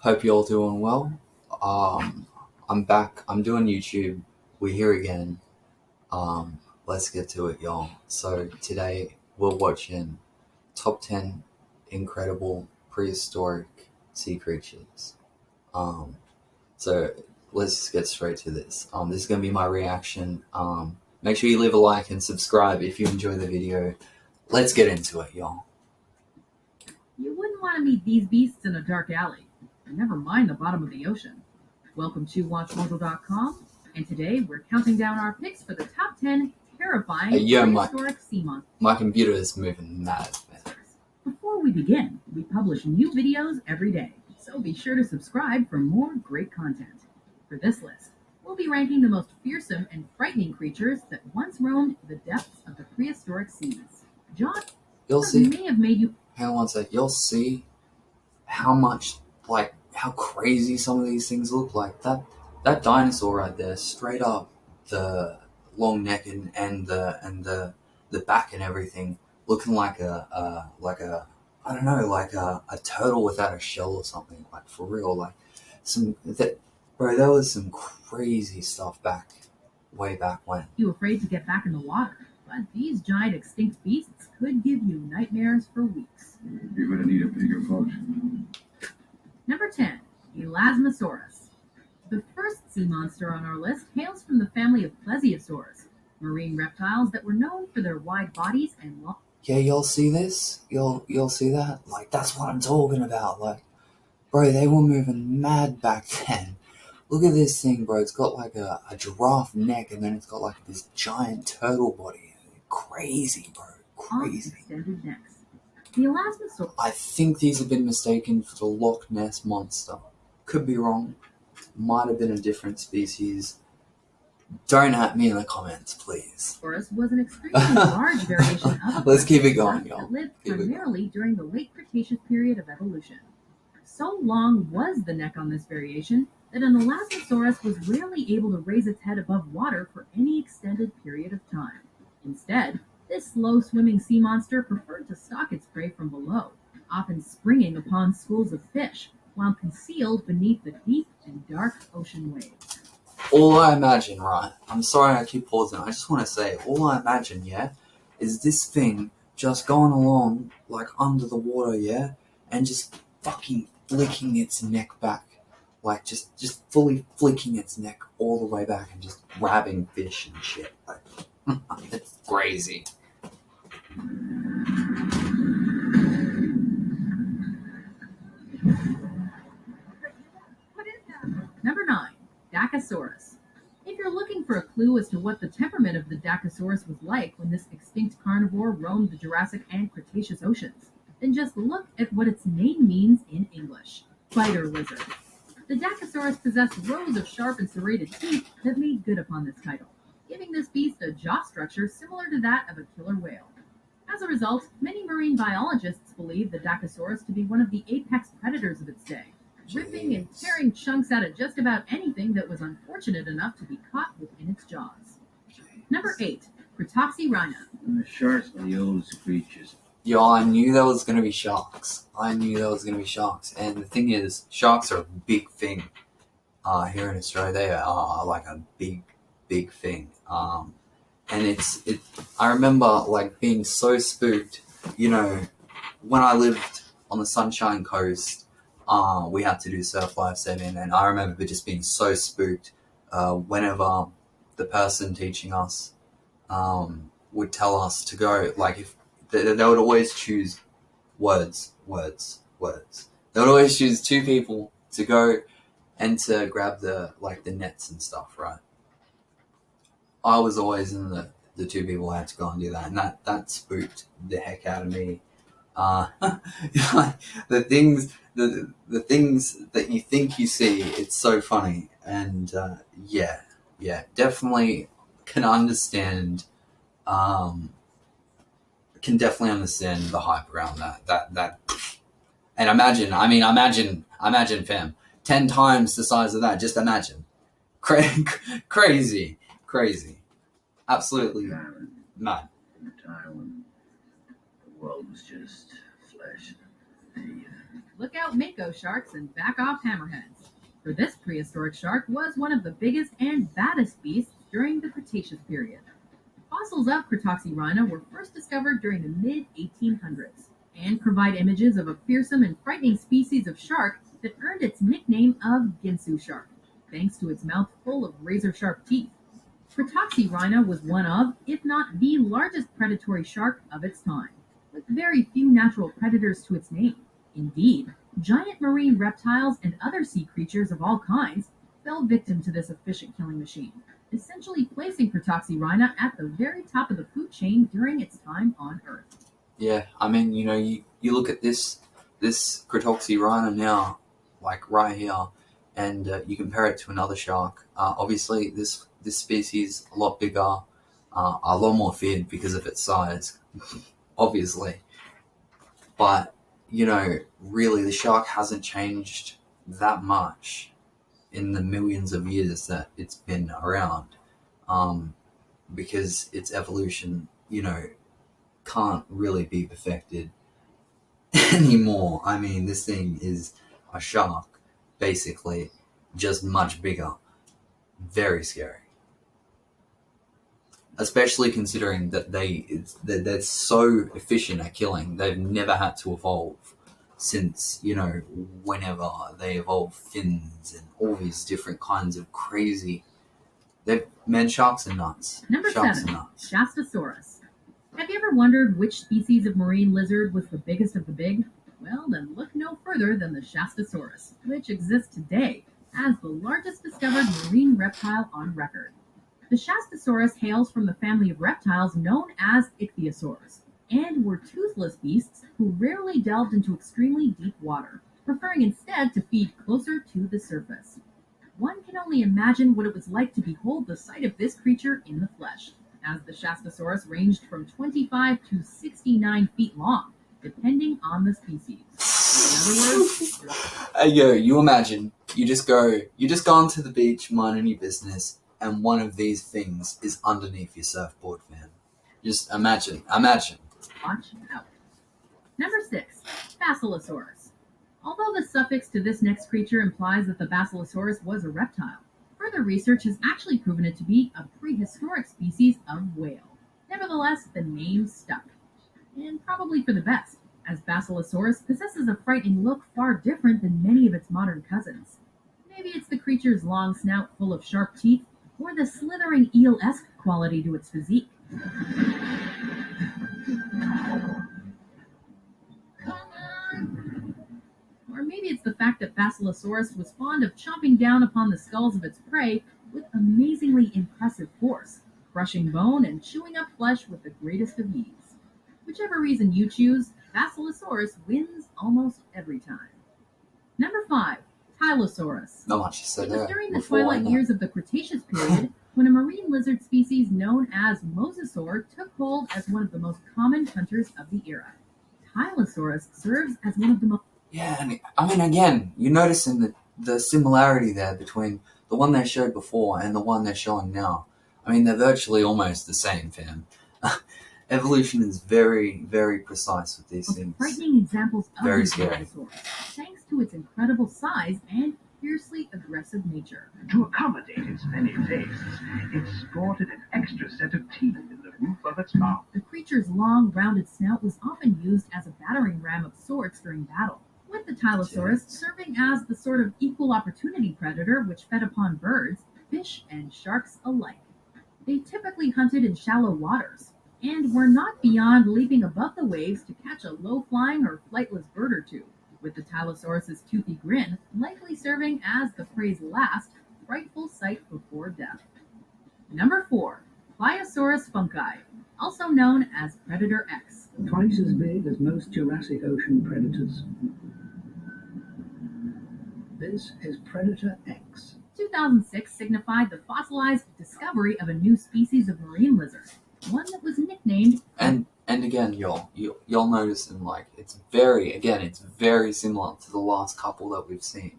Hope you're all doing well. I'm back. I'm doing YouTube. We're here again. Let's get to it, y'all. So today we're watching top 10 incredible prehistoric sea creatures. Um, so let's just get straight to this. This is gonna be my reaction. Make sure you leave a like and subscribe if you enjoy the video. Let's get into it, y'all. You wouldn't want to meet these beasts in a dark alley. Never mind the bottom of the ocean. Welcome to WatchMojo.com, and today we're counting down our picks for the top 10 terrifying prehistoric sea monsters. My computer is moving mad, man. Before we begin, we publish new videos every day, so be sure to subscribe for more great content. For this list, we'll be ranking the most fearsome and frightening creatures that once roamed the depths of the prehistoric seas. John, You'll see. may have made you. Hang on one sec. You'll see how much, how crazy some of these things look like. That dinosaur right there, straight up, the long neck and the back and everything, looking like a I don't know, like a turtle without a shell or something. Like, for real, like bro. There was some crazy stuff way back when. You afraid to get back in the water, but these giant extinct beasts could give you nightmares for weeks. You're gonna need a bigger boat. Number 10, Elasmosaurus. The first sea monster on our list hails from the family of plesiosaurs, marine reptiles that were known for their wide bodies and long. Yeah, you'll see this. You'll see that. Like, that's what I'm talking about. Like, bro, they were moving mad back then. Look at this thing, bro. It's got like a giraffe neck, and then it's got like this giant turtle body. Crazy, bro. Crazy. Extended necks. The Elasmosaurus. I think these have been mistaken for the Loch Ness monster. Could be wrong. Might have been a different species. Don't at me in the comments, please. Was an extremely large variation of a Let's keep it going, y'all. that lived primarily during the late Cretaceous period of evolution. So long was the neck on this variation that an Elasmosaurus was rarely able to raise its head above water for any extended period of time. Instead, this slow-swimming sea monster preferred to stalk its prey from below, often springing upon schools of fish, while concealed beneath the deep and dark ocean waves. All I imagine, right? I'm sorry I keep pausing. I just want to say, all I imagine, yeah, is this thing just going along, like, under the water, yeah, and just fucking flicking its neck back. Like, just fully flicking its neck all the way back and just grabbing fish and shit. Like, it's crazy. Number 9, Dacosaurus. If you're looking for a clue as to what the temperament of the Dacosaurus was like when this extinct carnivore roamed the Jurassic and Cretaceous oceans, then just look at what its name means in English: fighter lizard. The Dacosaurus possessed rows of sharp and serrated teeth that made good upon this title, giving this beast a jaw structure similar to that of a killer whale. As a result, many marine biologists believe the Dacosaurus to be one of the apex predators of its day, ripping and tearing chunks out of just about anything that was unfortunate enough to be caught within its jaws. Number 8, Cretoxyrhina. And the sharks are the oldest creatures. Yo, I knew there was gonna be sharks. And the thing is, sharks are a big thing. Here in Australia, they are like a big thing. And I remember, like, being so spooked, when I lived on the Sunshine Coast. We had to do surf life saving, and I remember just being so spooked whenever the person teaching us would tell us to go. Like, if they would always choose words. They would always choose two people to go and to grab the nets and stuff, right? I was always in the two people who had to go and do that, and that spooked the heck out of me. The things that you think you see, it's so funny. And yeah, definitely can understand the hype around that. And imagine, fam, 10 times the size of that. Just imagine. Crazy, absolutely mad. In a time when the world was just flesh and Look out mako sharks and back off hammerheads. For this prehistoric shark was one of the biggest and baddest beasts during the Cretaceous period. Fossils of Cretoxyrhina were first discovered during the mid-1800s and provide images of a fearsome and frightening species of shark that earned its nickname of Ginsu shark, thanks to its mouth full of razor-sharp teeth. Cretoxyrhina was one of, if not the largest predatory shark of its time, with very few natural predators to its name. Indeed, giant marine reptiles and other sea creatures of all kinds fell victim to this efficient killing machine, essentially placing Cretoxyrhina at the very top of the food chain during its time on Earth. Yeah, I mean, you look at this Cretoxyrhina now, like right here, and you compare it to another shark. Obviously, this species a lot bigger, a lot more feared because of its size, obviously. But really, the shark hasn't changed that much in the millions of years that it's been around, because its evolution, can't really be perfected anymore. I mean, this thing is a shark, basically, just much bigger. Very scary. Especially considering that they're so efficient at killing. They've never had to evolve since, whenever they evolved fins and all these different kinds of crazy... Sharks are nuts. Number Sharks 7, are nuts. Shastasaurus. Have you ever wondered which species of marine lizard was the biggest of the big? Well, then look no further than the Shastasaurus, which exists today as the largest discovered marine reptile on record. The Shastasaurus hails from the family of reptiles known as ichthyosaurs, and were toothless beasts who rarely delved into extremely deep water, preferring instead to feed closer to the surface. One can only imagine what it was like to behold the sight of this creature in the flesh, as the Shastasaurus ranged from 25 to 69 feet long, depending on the species. In other words, You imagine, you just go onto the beach, minding your business, and one of these things is underneath your surfboard, man. Just imagine. watch out. Number 6, Basilosaurus. Although the suffix to this next creature implies that the Basilosaurus was a reptile, further research has actually proven it to be a prehistoric species of whale. Nevertheless, the name stuck. And probably for the best, as Basilosaurus possesses a frightening look far different than many of its modern cousins. Maybe it's the creature's long snout full of sharp teeth, or the slithering eel-esque quality to its physique. Or maybe it's the fact that Basilosaurus was fond of chomping down upon the skulls of its prey with amazingly impressive force, crushing bone and chewing up flesh with the greatest of ease. Whichever reason you choose, Basilosaurus wins almost every time. Number 5, Tylosaurus. Not much to say It was there. during the before twilight that. years of the Cretaceous period when a marine lizard species known as mosasaur took hold as one of the most common hunters of the era. Tylosaurus serves as one of the most... Yeah, and I mean, again, you're noticing the similarity there between the one they showed before and the one they're showing now. I mean, they're virtually almost the same, fam. Evolution is very, very precise with these things. frightening examples of Very the scary. Tylosaurus, thanks to its incredible size and fiercely aggressive nature. To accommodate its many tastes, it sported an extra set of teeth in the roof of its mouth. The creature's long, rounded snout was often used as a battering ram of sorts during battle, with the Tylosaurus serving as the sort of equal opportunity predator which fed upon birds, fish, and sharks alike. They typically hunted in shallow waters, and were not beyond leaping above the waves to catch a low-flying or flightless bird or two, with the Tylosaurus's toothy grin likely serving as the prey's last, frightful sight before death. Number 4, Pliosaurus funki, also known as Predator X. Twice as big as most Jurassic Ocean predators. This is Predator X. 2006 signified the fossilized discovery of a new species of marine lizard, one that was nicknamed... And again, you'll notice, and like it's very similar to the last couple that we've seen.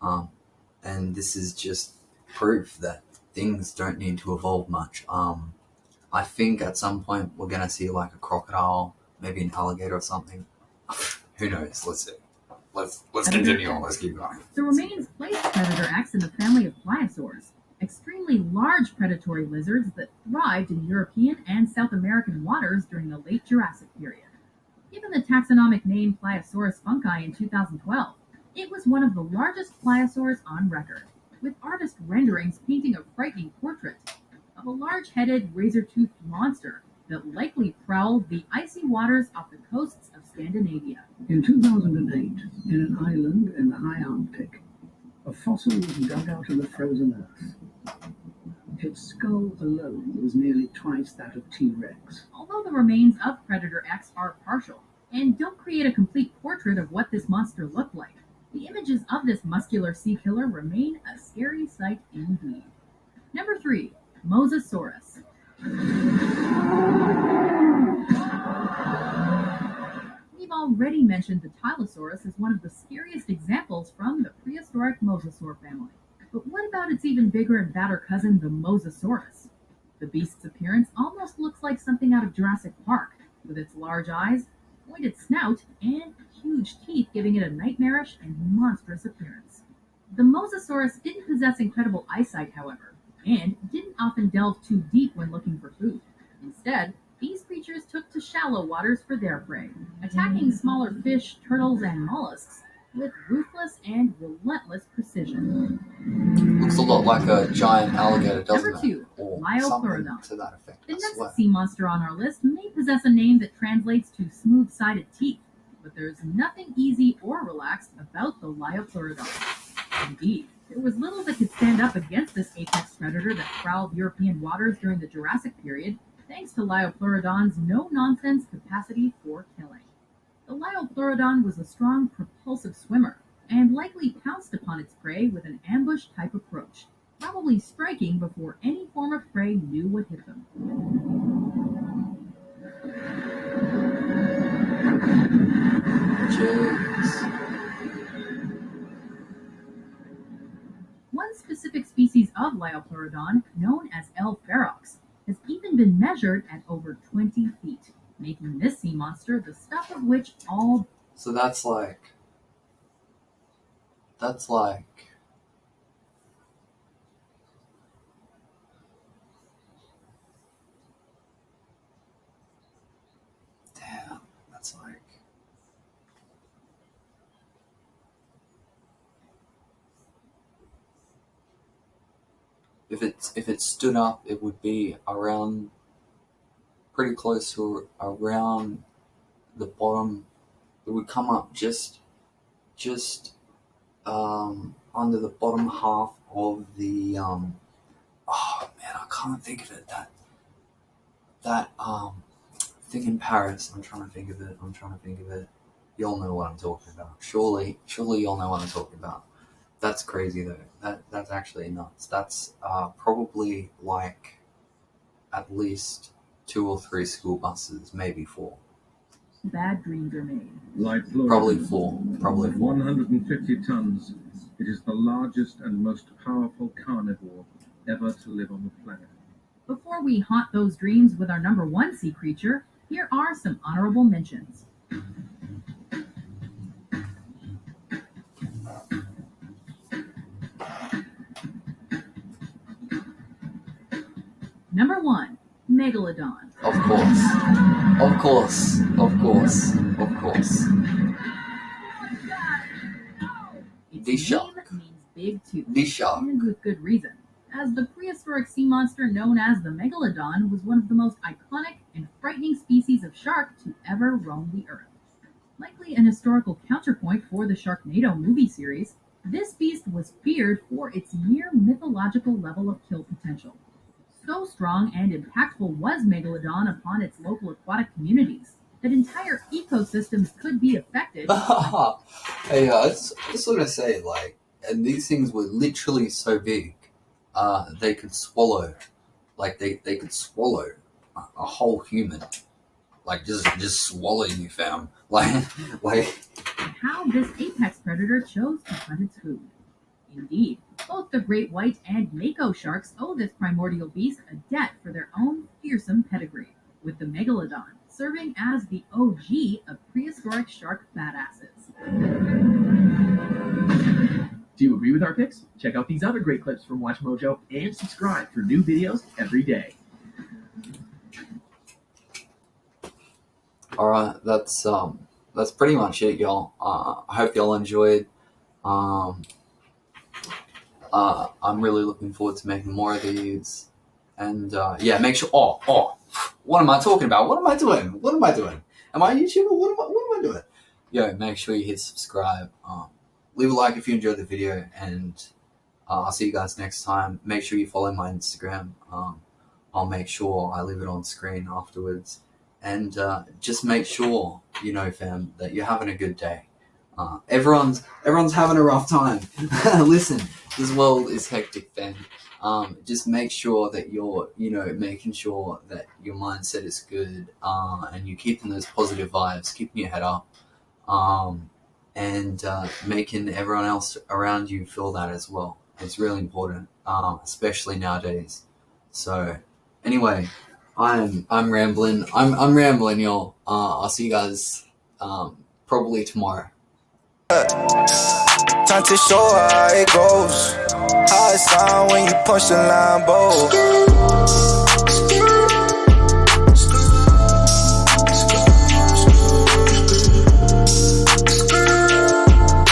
And this is just proof that things don't need to evolve much. I think at some point we're gonna see like a crocodile, maybe an alligator or something. Who knows? Let's see. let's continue on. Let's keep going. The remains place Predator X in the family of pliosaurs, extremely large predatory lizards that thrived in European and South American waters during the late Jurassic period. Given the taxonomic name Pliosaurus funki in 2012, it was one of the largest pliosaurs on record, with artist renderings painting a frightening portrait of a large-headed, razor-toothed monster that likely prowled the icy waters off the coasts of Scandinavia. In 2008, in an island in the high Arctic, a fossil was dug out of the frozen earth. Its skull alone was nearly twice that of T-Rex. Although the remains of Predator X are partial and don't create a complete portrait of what this monster looked like, the images of this muscular sea killer remain a scary sight indeed. Number 3. Mosasaurus. We've already mentioned the Tylosaurus as one of the scariest examples from the prehistoric mosasaur family. But what about its even bigger and badder cousin, the Mosasaurus? The beast's appearance almost looks like something out of Jurassic Park, with its large eyes, pointed snout, and huge teeth giving it a nightmarish and monstrous appearance. The Mosasaurus didn't possess incredible eyesight, however, and didn't often delve too deep when looking for food. Instead, these creatures took to shallow waters for their prey, attacking smaller fish, turtles, and mollusks with ruthless and relentless precision. Looks a lot like a giant alligator, doesn't Number 2, it? Or Lyopleurodon. something to that effect. The I swear. next sea monster on our list may possess a name that translates to smooth-sided teeth, but there's nothing easy or relaxed about the Lyopleurodon. Indeed, there was little that could stand up against this apex predator that prowled European waters during the Jurassic period, thanks to Lyopleurodon's no-nonsense capacity for killing. The Lyopleurodon was a strong, propulsive swimmer, and likely pounced upon its prey with an ambush-type approach, probably striking before any form of prey knew what hit them. Jeez. One specific species of Lyopleurodon, known as L. ferox, has even been measured at over 20 feet, making this sea monster the stuff of which all... So that's like... Damn, that's like... If it stood up, it would be around... pretty close to around the bottom. It would come up just under the bottom half of the oh man, I can't think of it. That thing in Paris. I'm trying to think of it. You'll know what I'm talking about. Surely you'll know what I'm talking about. That's crazy though. That's actually nuts. That's probably like at least 2 or 3 school buses, maybe 4. bad dreams are made. Probably 4. Probably 4. 150 tons. It is the largest and most powerful carnivore ever to live on the planet. Before we haunt those dreams with our number 1 sea creature, here are some honorable mentions. Number 1, Megalodon. Of course. Its The name shark. means big tooth, The shark. and with good reason, as the prehistoric sea monster known as the Megalodon was one of the most iconic and frightening species of shark to ever roam the earth. Likely an historical counterpoint for the Sharknado movie series, this beast was feared for its near mythological level of kill potential. So strong and impactful was Megalodon upon its local aquatic communities that entire ecosystems could be affected. Hey, I just want to say, like, and these things were literally so big, they could swallow, like, they could swallow a whole human. Like, just swallow you, fam. Like, How this apex predator chose to hunt its food. Indeed, both the great white and mako sharks owe this primordial beast a debt for their own fearsome pedigree, with the Megalodon serving as the OG of prehistoric shark badasses. Do you agree with our picks? Check out these other great clips from WatchMojo and subscribe for new videos every day. Alright, that's pretty much it, y'all. I hope y'all enjoyed. I'm really looking forward to making more of these. And yeah, make sure. What am I talking about? What am I doing? Am I a YouTuber? What am I doing? Yo, make sure you hit subscribe. Leave a like if you enjoyed the video, and I'll see you guys next time. Make sure you follow my Instagram. I'll make sure I leave it on screen afterwards. And just make sure, fam, that you're having a good day. Everyone's having a rough time. Listen, this world is hectic, fam. Just make sure that you're, making sure that your mindset is good, and you're keeping those positive vibes, keeping your head up, and making everyone else around you feel that as well. It's really important, especially nowadays. So, anyway, I'm rambling. I'm rambling, y'all. I'll see you guys probably tomorrow. Time to show how it goes. How it sound when you punch the line bold.